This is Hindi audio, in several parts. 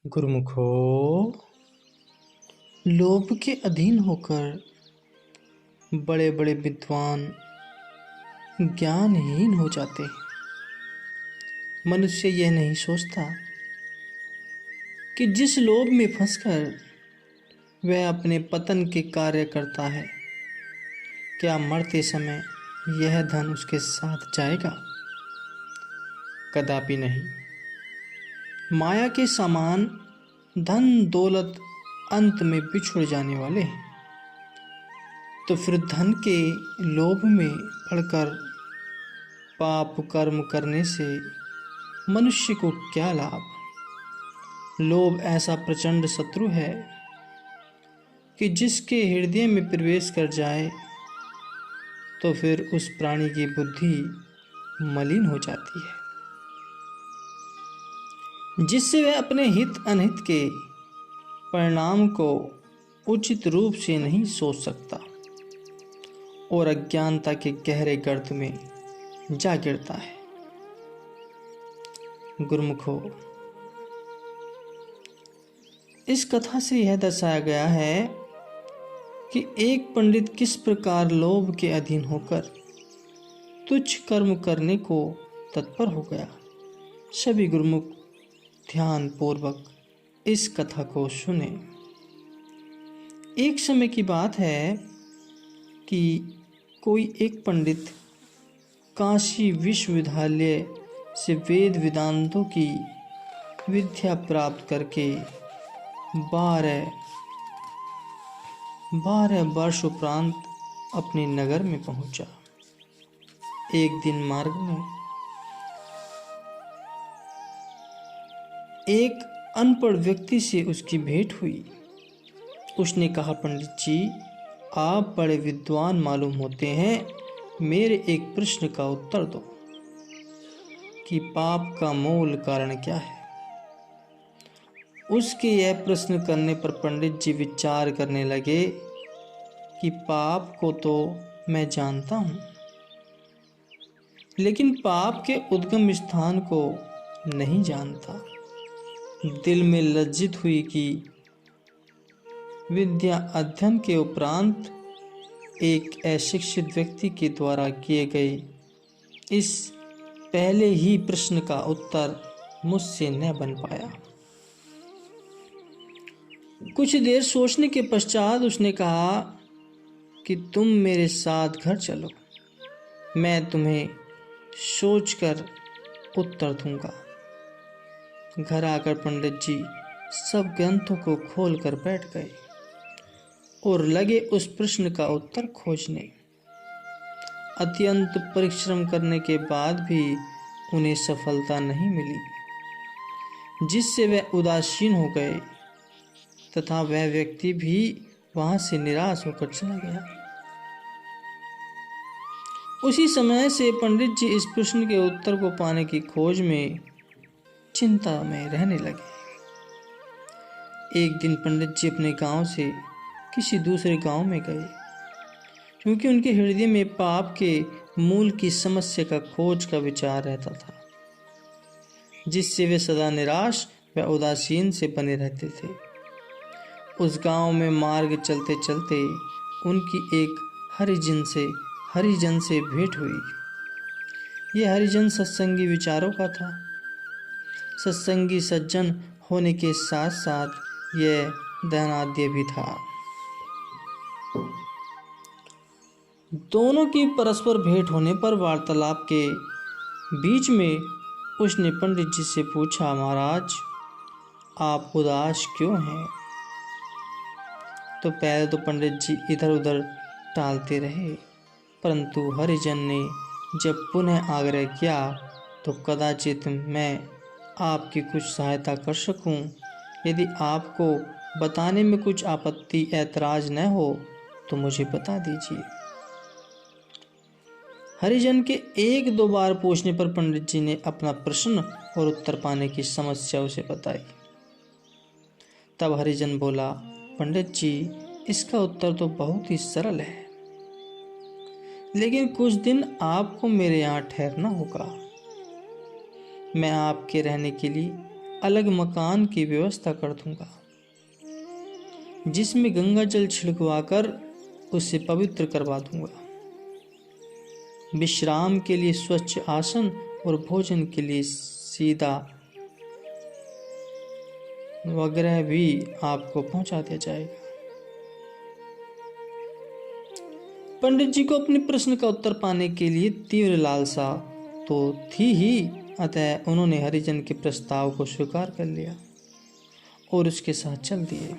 गुरुमुखो, लोभ के अधीन होकर बड़े बड़े विद्वान ज्ञानहीन हो जाते हैं। मनुष्य यह नहीं सोचता कि जिस लोभ में फंसकर वह अपने पतन के कार्य करता है, क्या मरते समय यह धन उसके साथ जाएगा? कदापि नहीं। माया के समान धन दौलत अंत में बिछुड़ जाने वाले हैं। तो फिर धन के लोभ में पड़कर पाप कर्म करने से मनुष्य को क्या लाभ? लोभ ऐसा प्रचंड शत्रु है कि जिसके हृदय में प्रवेश कर जाए तो फिर उस प्राणी की बुद्धि मलिन हो जाती है, जिससे वह अपने हित अनहित के परिणाम को उचित रूप से नहीं सोच सकता और अज्ञानता के गहरे गर्त में जा गिरता है। गुरुमुखो, इस कथा से यह दर्शाया गया है कि एक पंडित किस प्रकार लोभ के अधीन होकर तुच्छ कर्म करने को तत्पर हो गया। सभी गुरुमुख ध्यान पूर्वक इस कथा को सुने। एक समय की बात है कि कोई एक पंडित काशी विश्वविद्यालय से वेद वेदांतों की विद्या प्राप्त करके 12 वर्ष उपरांत अपने नगर में पहुंचा। एक दिन मार्ग में एक अनपढ़ व्यक्ति से उसकी भेंट हुई। उसने कहा, पंडित जी, आप बड़े विद्वान मालूम होते हैं, मेरे एक प्रश्न का उत्तर दो कि पाप का मूल कारण क्या है। उसके यह प्रश्न करने पर पंडित जी विचार करने लगे कि पाप को तो मैं जानता हूँ, लेकिन पाप के उद्गम स्थान को नहीं जानता। दिल में लज्जित हुई कि विद्या अध्ययन के उपरांत एक अशिक्षित व्यक्ति के द्वारा किए गए इस पहले ही प्रश्न का उत्तर मुझसे न बन पाया। कुछ देर सोचने के पश्चात उसने कहा कि तुम मेरे साथ घर चलो, मैं तुम्हें सोचकर उत्तर दूंगा। घर आकर पंडित जी सब ग्रंथों को खोलकर बैठ गए और लगे उस प्रश्न का उत्तर खोजने। अत्यंत परिश्रम करने के बाद भी उन्हें सफलता नहीं मिली, जिससे वह उदासीन हो गए तथा वह व्यक्ति भी वहां से निराश होकर चला गया। उसी समय से पंडित जी इस प्रश्न के उत्तर को पाने की खोज में चिंता में रहने लगे। एक दिन पंडित जी अपने गांव से किसी दूसरे गांव में गए, क्योंकि उनके हृदय में पाप के मूल की समस्या का खोज का विचार रहता था, जिससे वे सदा निराश व उदासीन से बने रहते थे। उस गांव में मार्ग चलते चलते उनकी एक हरिजन से भेंट हुई। यह हरिजन सत्संगी विचारों का था। सत्संगी सज्जन होने के साथ साथ यह धनाढ्य भी था। दोनों की परस्पर भेंट होने पर वार्तालाप के बीच में उसने पंडित जी से पूछा, महाराज, आप उदास क्यों हैं? तो पहले तो पंडित जी इधर उधर टालते रहे, परंतु हरिजन ने जब पुनः आग्रह किया तो कदाचित मैं आपकी कुछ सहायता कर सकूं। यदि आपको बताने में कुछ आपत्ति ऐतराज न हो तो मुझे बता दीजिए। हरिजन के 1-2 बार पूछने पर पंडित जी ने अपना प्रश्न और उत्तर पाने की समस्या उसे बताई। तब हरिजन बोला, पंडित जी, इसका उत्तर तो बहुत ही सरल है, लेकिन कुछ दिन आपको मेरे यहाँ ठहरना होगा। मैं आपके रहने के लिए अलग मकान की व्यवस्था कर दूंगा, जिसमें गंगा जल छिड़कवाकर उसे पवित्र करवा दूंगा। विश्राम के लिए स्वच्छ आसन और भोजन के लिए सीधा वगैरह भी आपको पहुंचा दिया जाएगा। पंडित जी को अपने प्रश्न का उत्तर पाने के लिए तीव्र लालसा तो थी ही, अतः उन्होंने हरिजन के प्रस्ताव को स्वीकार कर लिया और उसके साथ चल दिए।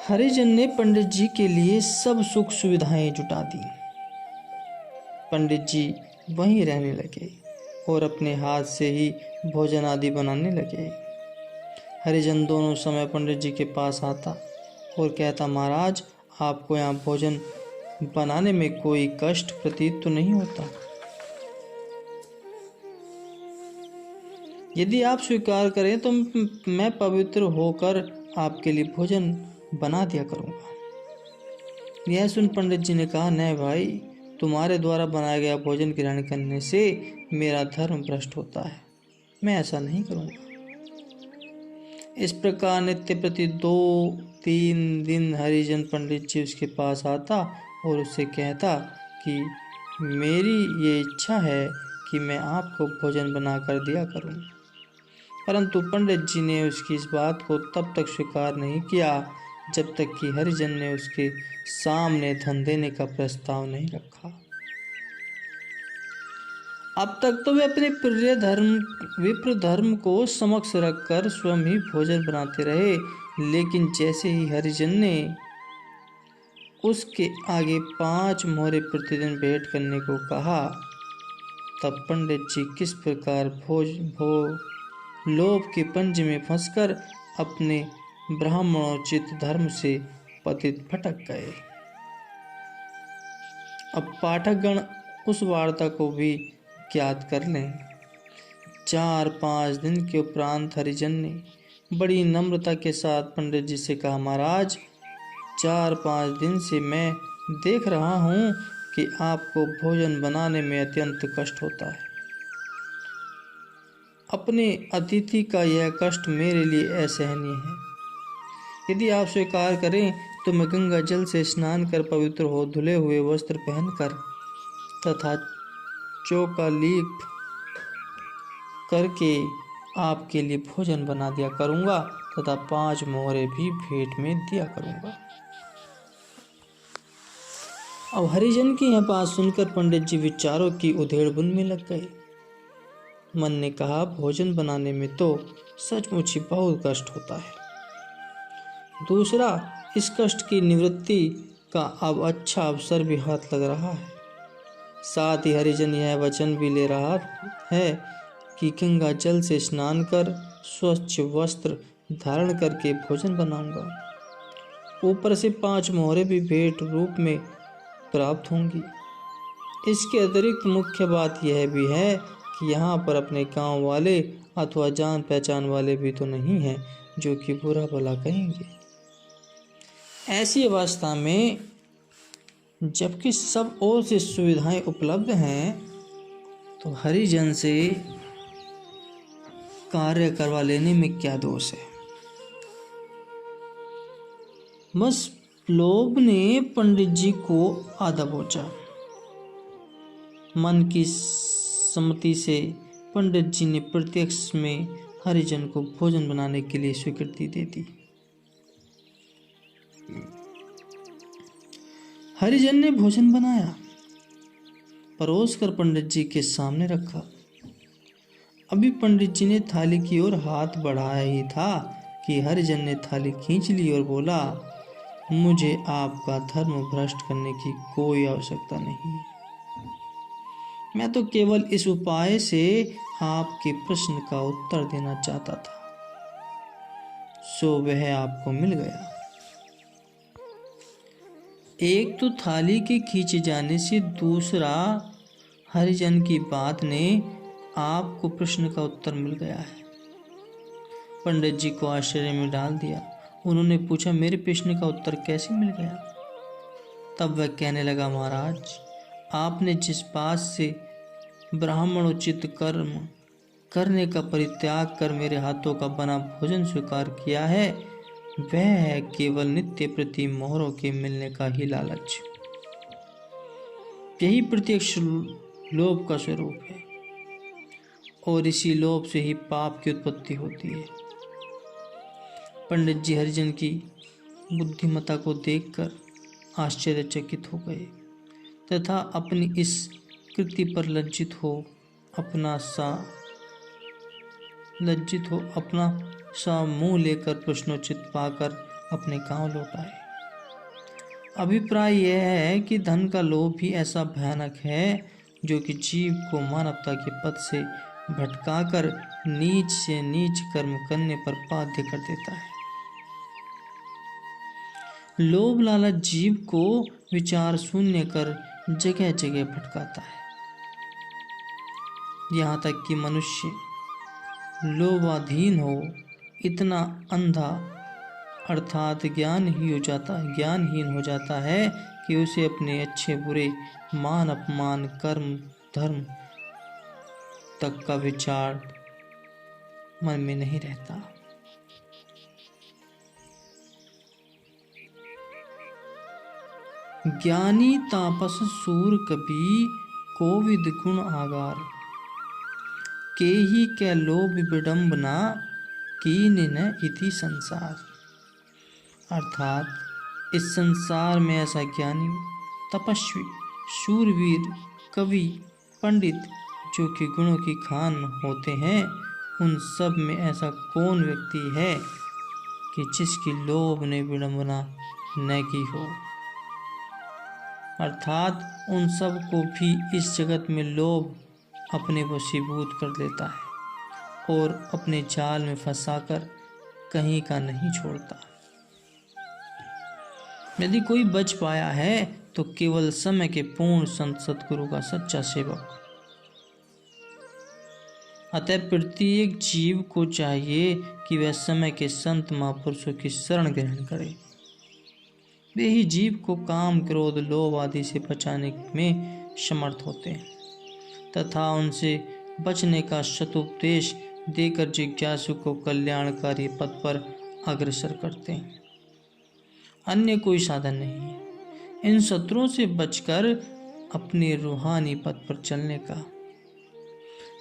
हरिजन ने पंडित जी के लिए सब सुख सुविधाएं जुटा दी। पंडित जी वहीं रहने लगे और अपने हाथ से ही भोजन आदि बनाने लगे। हरिजन दोनों समय पंडित जी के पास आता और कहता, महाराज, आपको यहाँ भोजन बनाने में कोई कष्ट प्रतीत तो नहीं होता? यदि आप स्वीकार करें तो मैं पवित्र होकर आपके लिए भोजन बना दिया करूँगा। यह सुन पंडित जी ने कहा, नहीं भाई, तुम्हारे द्वारा बनाया गया भोजन ग्रहण करने से मेरा धर्म भ्रष्ट होता है, मैं ऐसा नहीं करूँगा। इस प्रकार नित्य प्रति 2-3 दिन हरिजन पंडित जी उसके पास आता और उससे कहता कि मेरी ये इच्छा है कि मैं आपको भोजन बनाकर दिया करूं। परंतु पंडित जी ने उसकी इस बात को तब तक स्वीकार नहीं किया जब तक कि हरिजन ने उसके सामने धन देने का प्रस्ताव नहीं रखा। अब तक तो वे अपने प्रिय विप्र धर्म को समक्ष रखकर स्वयं ही भोजन बनाते रहे, लेकिन जैसे ही हरिजन ने उसके आगे 5 मोहरे प्रतिदिन भेंट करने को कहा, तब पंडित जी किस प्रकार लोभ के पंजे में फंसकर अपने ब्राह्मणोचित धर्म से पतित भटक गए। अब पाठकगण उस वार्ता को भी ज्ञात कर लें। 4-5 दिन के उपरांत हरिजन ने बड़ी नम्रता के साथ पंडित जी से कहा, महाराज, 4-5 दिन से मैं देख रहा हूँ कि आपको भोजन बनाने में अत्यंत कष्ट होता है। अपने अतिथि का यह कष्ट मेरे लिए असहनीय है। यदि आप स्वीकार करें तो मैं गंगा जल से स्नान कर पवित्र हो धुले हुए वस्त्र पहनकर तथा चौका लीप करके आपके लिए भोजन बना दिया करूँगा तथा 5 मोहरे भी भेंट में दिया करूँगा। अब हरिजन की यह बात सुनकर पंडित जी विचारों की उधेड़-बुन में लग गए। मन ने कहा, भोजन बनाने में तो सचमुच ही बहुत कष्ट होता है। दूसरा, इस कष्ट की निवृत्ति का अब अच्छा अवसर भी हाथ लग रहा है। साथ ही हरिजन यह वचन भी ले रहा है कि गंगा जल से स्नान कर स्वच्छ वस्त्र धारण करके भोजन बनाऊंगा। ऊपर से 5 मोहरे भी भेंट रूप में प्राप्त होंगी। इसके अतिरिक्त मुख्य बात यह भी है कि यहाँ पर अपने गांव वाले अथवा जान पहचान वाले भी तो नहीं हैं जो कि बुरा भला कहेंगे। ऐसी अवस्था में जबकि सब ओर से सुविधाएं उपलब्ध हैं तो हरिजन से कार्य करवा लेने में क्या दोष है। बस लोभ ने पंडित जी को आधा पहुंचा। मन की सम्मति से पंडित जी ने प्रत्यक्ष में हरिजन को भोजन बनाने के लिए स्वीकृति दे दी। हरिजन ने भोजन बनाया, परोसकर पंडित जी के सामने रखा। अभी पंडित जी ने थाली की ओर हाथ बढ़ाया ही था कि हरिजन ने थाली खींच ली और बोला, मुझे आपका धर्म भ्रष्ट करने की कोई आवश्यकता नहीं है। मैं तो केवल इस उपाय से आपके प्रश्न का उत्तर देना चाहता था, सो वह आपको मिल गया। एक तो थाली के खींचे जाने से, दूसरा हरिजन की बात ने आपको प्रश्न का उत्तर मिल गया है। पंडित जी को आश्चर्य में डाल दिया। उन्होंने पूछा, मेरे प्रश्न का उत्तर कैसे मिल गया? तब वह कहने लगा, महाराज, आपने जिस बात से ब्राह्मणोचित कर्म करने का परित्याग कर मेरे हाथों का बना भोजन स्वीकार किया है, वह है केवल नित्य प्रति मोहरों के मिलने का ही लालच। यही प्रत्यक्ष लोभ का स्वरूप है और इसी लोभ से ही पाप की उत्पत्ति होती है। पंडित जी हरिजन की बुद्धिमत्ता को देखकर आश्चर्यचकित हो गए तथा अपनी इस कृति पर लज्जित हो अपना सा मुंह लेकर प्रश्नोचित पाकर अपने गांव लौट आए। अभिप्राय यह है कि धन का लोभ ही ऐसा भयानक है जो कि जीव को मानवता के पथ से भटकाकर नीच से नीच कर्म करने पर बाध्य कर देता है। लोभ लालच जीव को विचार शून्य कर जगह जगह भटकाता है, यहाँ तक कि मनुष्य लोभाधीन हो इतना अंधा अर्थात ज्ञानहीन हो जाता है कि उसे अपने अच्छे बुरे, मान अपमान, कर्म धर्म तक का विचार मन में नहीं रहता। ज्ञानी तापस सूर कभी कोविद गुण आगार, के ही कै लोभ विडंबना कीन न इति संसार। अर्थात इस संसार में ऐसा ज्ञानी, तपस्वी, शूरवीर, कवि, पंडित जो कि गुणों की खान होते हैं, उन सब में ऐसा कौन व्यक्ति है कि जिसकी लोभ ने विडंबना न की हो। अर्थात उन सब को भी इस जगत में लोभ अपने वशीभूत कर लेता है और अपने जाल में फंसाकर कहीं का नहीं छोड़ता। यदि कोई बच पाया है तो केवल समय के पूर्ण संत सद्गुरु का सच्चा सेवक। अतः प्रत्येक जीव को चाहिए कि वह समय के संत महापुरुषों की शरण ग्रहण करे। वे ही जीव को काम, क्रोध, लोभ आदि से बचाने में समर्थ होते हैं तथा उनसे बचने का सदुपदेश देकर जिज्ञासु को कल्याणकारी पथ पर अग्रसर करते हैं। अन्य कोई साधन नहीं है इन शत्रुओं से बचकर अपने रूहानी पथ पर चलने का।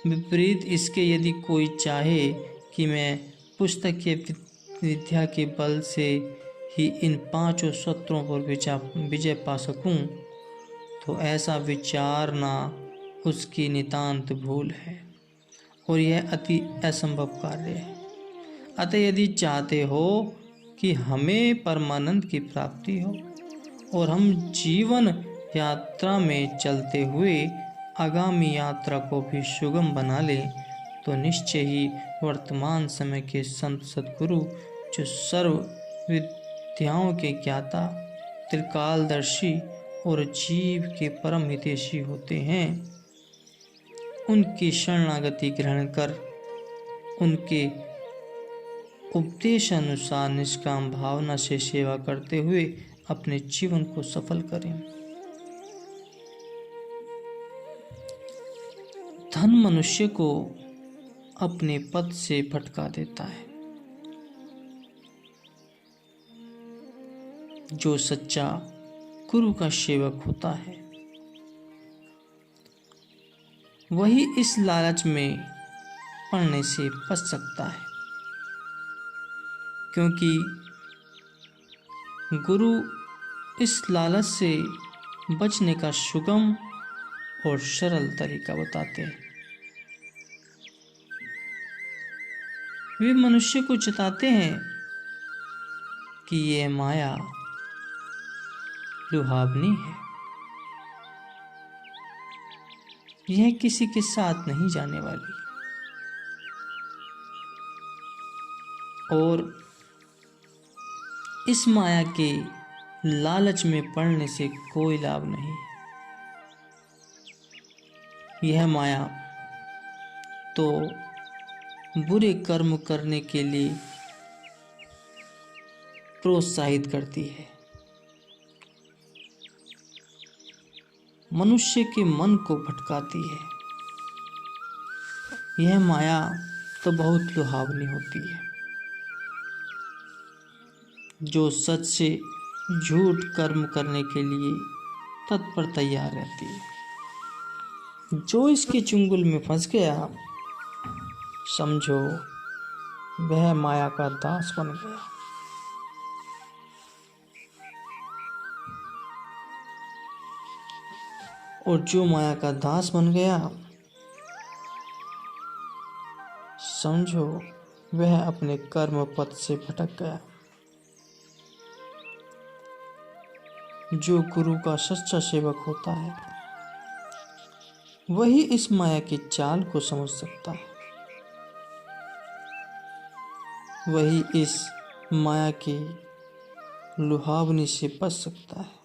विपरीत इसके यदि कोई चाहे कि मैं पुस्तकीय विद्या के बल से ही इन पांचों शत्रुओं पर विजय पा सकूं, तो ऐसा विचारना उसकी नितांत भूल है और यह अति असंभव कार्य है। अतः यदि चाहते हो कि हमें परमानंद की प्राप्ति हो और हम जीवन यात्रा में चलते हुए आगामी यात्रा को भी सुगम बना लें, तो निश्चय ही वर्तमान समय के संत सद्गुरु जो सर्व विद्याओं के ज्ञाता, त्रिकालदर्शी और जीव के परम हितैषी होते हैं, उनकी शरणागति ग्रहण कर उनके उपदेशानुसार निष्काम भावना से सेवा करते हुए अपने जीवन को सफल करें। धन मनुष्य को अपने पथ से भटका देता है। जो सच्चा गुरु का सेवक होता है वही इस लालच में पड़ने से बच सकता है, क्योंकि गुरु इस लालच से बचने का सुगम और सरल तरीका बताते हैं। वे मनुष्य को चेताते हैं कि ये माया लुभावनी है, यह किसी के साथ नहीं जाने वाली और इस माया के लालच में पड़ने से कोई लाभ नहीं। यह माया तो बुरे कर्म करने के लिए प्रोत्साहित करती है, मनुष्य के मन को भटकाती है। यह माया तो बहुत लुभावनी होती है, जो सच से झूठ कर्म करने के लिए तत्पर तैयार रहती है। जो इसके चुंगल में फंस गया, समझो वह माया का दास बन गया। और जो माया का दास बन गया, समझो वह अपने कर्म पथ से भटक गया। जो गुरु का सच्चा सेवक होता है, वही इस माया की चाल को समझ सकता है, वही इस माया की लुभावनी से बच सकता है।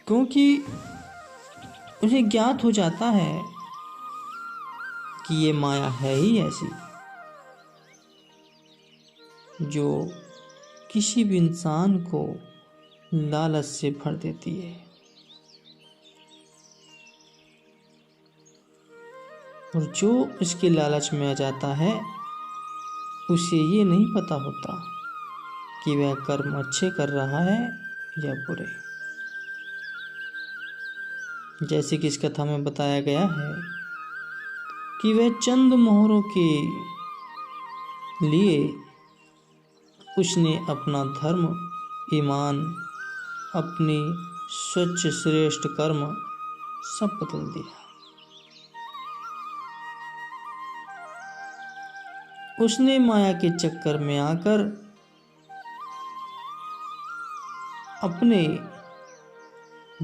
क्योंकि उसे ज्ञात हो जाता है कि ये माया है ही ऐसी, जो किसी भी इंसान को लालच से भर देती है। और जो इसके लालच में आ जाता है, उसे ये नहीं पता होता कि वह कर्म अच्छे कर रहा है या बुरे। जैसे कि इस कथा में बताया गया है कि वह चंद मोहरों के लिए उसने अपना धर्म, ईमान, अपनी स्वच्छ श्रेष्ठ कर्म सब बदल दिया। उसने माया के चक्कर में आकर अपने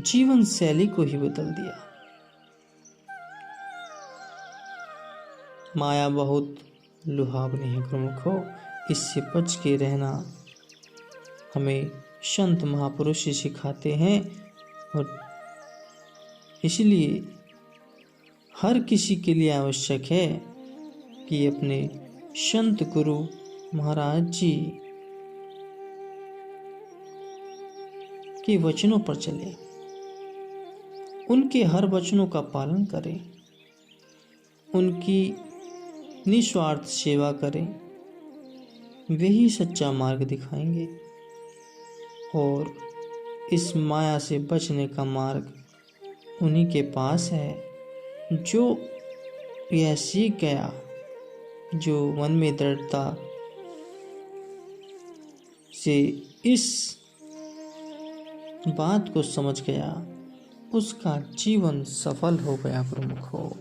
जीवन शैली को ही बदल दिया। माया बहुत लुभावनी है प्रमुखों, इससे बच के रहना हमें संत महापुरुष ही सिखाते हैं। और इसलिए हर किसी के लिए आवश्यक है कि अपने संत गुरु महाराज जी के वचनों पर चले, उनके हर वचनों का पालन करें, उनकी निस्वार्थ सेवा करें। वे ही सच्चा मार्ग दिखाएंगे और इस माया से बचने का मार्ग उन्हीं के पास है, जो यह सीख गया, जो मन में दृढ़ता से इस बात को समझ गया, उसका जीवन सफल हो गया प्रमुख हो।